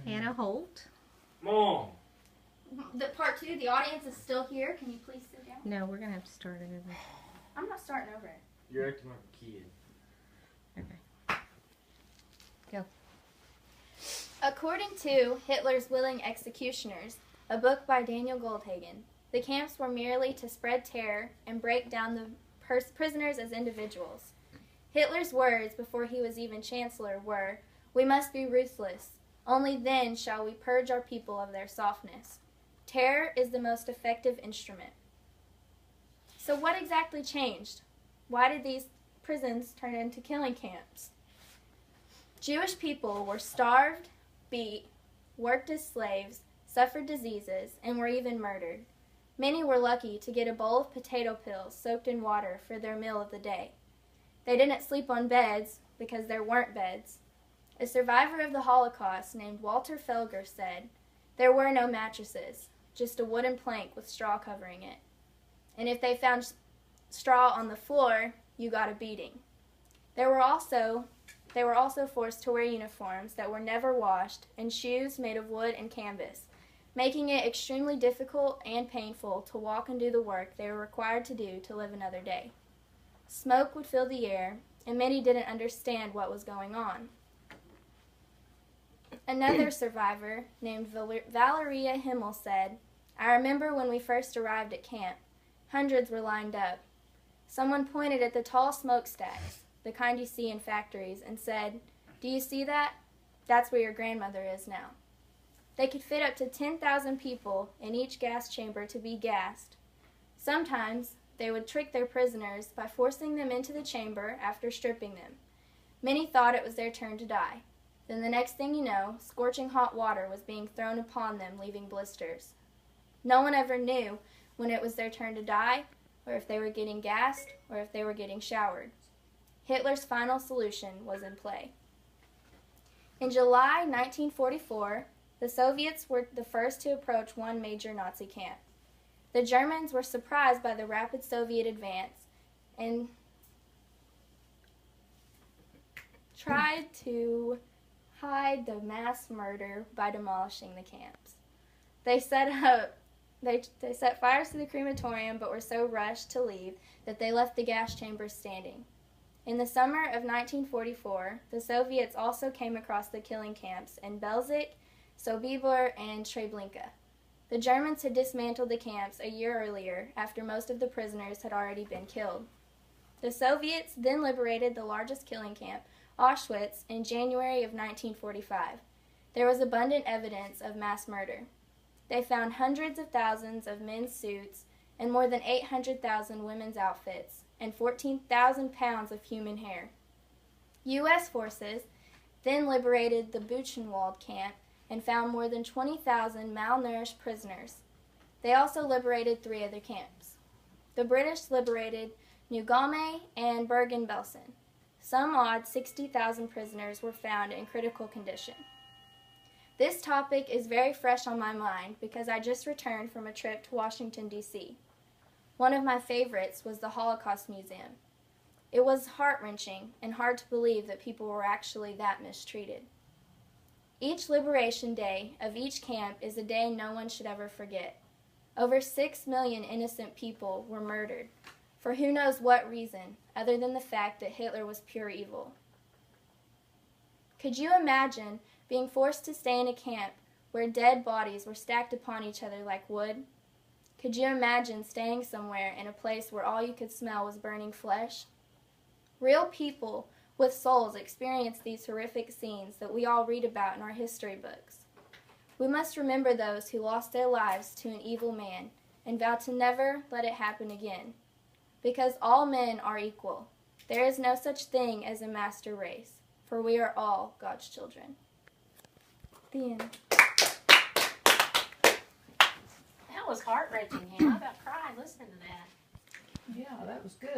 Hannah Holt. Mom. The part 2, the audience is still here. Can you please sit down? No, we're going to have to start it over. I'm not starting over it. You're acting like a kid. Okay. Go. According to Hitler's Willing Executioners, a book by Daniel Goldhagen, the camps were merely to spread terror and break down the prisoners as individuals. Hitler's words before he was even chancellor were, "We must be ruthless. Only then shall we purge our people of their softness. Terror is the most effective instrument." So what exactly changed? Why did these prisons turn into killing camps? Jewish people were starved, beat, worked as slaves, suffered diseases, and were even murdered. Many were lucky to get a bowl of potato pills soaked in water for their meal of the day. They didn't sleep on beds because there weren't beds. A survivor of the Holocaust named Walter Felger said, "There were no mattresses, just a wooden plank with straw covering it. And if they found straw on the floor, you got a beating." They were also forced to wear uniforms that were never washed and shoes made of wood and canvas, making it extremely difficult and painful to walk and do the work they were required to do to live another day. Smoke would fill the air, and many didn't understand what was going on. Another survivor, named Valeria Himmel, said, "I remember when we first arrived at camp. Hundreds were lined up. Someone pointed at the tall smokestacks, the kind you see in factories, and said, 'Do you see that? That's where your grandmother is now.' They could fit up to 10,000 people in each gas chamber to be gassed. Sometimes they would trick their prisoners by forcing them into the chamber after stripping them. Many thought it was their turn to die. Then the next thing you know, scorching hot water was being thrown upon them, leaving blisters. No one ever knew when it was their turn to die, or if they were getting gassed, or if they were getting showered. Hitler's final solution was in play." In July 1944, the Soviets were the first to approach one major Nazi camp. The Germans were surprised by the rapid Soviet advance and tried to hide the mass murder by demolishing the camps. They set fires to the crematorium, but were so rushed to leave that they left the gas chambers standing. In the summer of 1944, the Soviets also came across the killing camps in Belzec, Sobibor, and Treblinka. The Germans had dismantled the camps a year earlier, after most of the prisoners had already been killed. The Soviets then liberated the largest killing camp, Auschwitz, in January of 1945. There was abundant evidence of mass murder. They found hundreds of thousands of men's suits and more than 800,000 women's outfits and 14,000 pounds of human hair. U.S. forces then liberated the Buchenwald camp and found more than 20,000 malnourished prisoners. They also liberated 3 other camps. The British liberated Neugalme and Bergen-Belsen. Some odd 60,000 prisoners were found in critical condition. This topic is very fresh on my mind because I just returned from a trip to Washington, D.C. One of my favorites was the Holocaust Museum. It was heart-wrenching and hard to believe that people were actually that mistreated. Each Liberation Day of each camp is a day no one should ever forget. Over 6 million innocent people were murdered, for who knows what reason, other than the fact that Hitler was pure evil. Could you imagine being forced to stay in a camp where dead bodies were stacked upon each other like wood? Could you imagine staying somewhere in a place where all you could smell was burning flesh? Real people with souls experienced these horrific scenes that we all read about in our history books. We must remember those who lost their lives to an evil man and vow to never let it happen again. Because all men are equal. There is no such thing as a master race, for we are all God's children. The end. That was heart-wrenching, Hannah. I about cried listening to that. Yeah, that was good.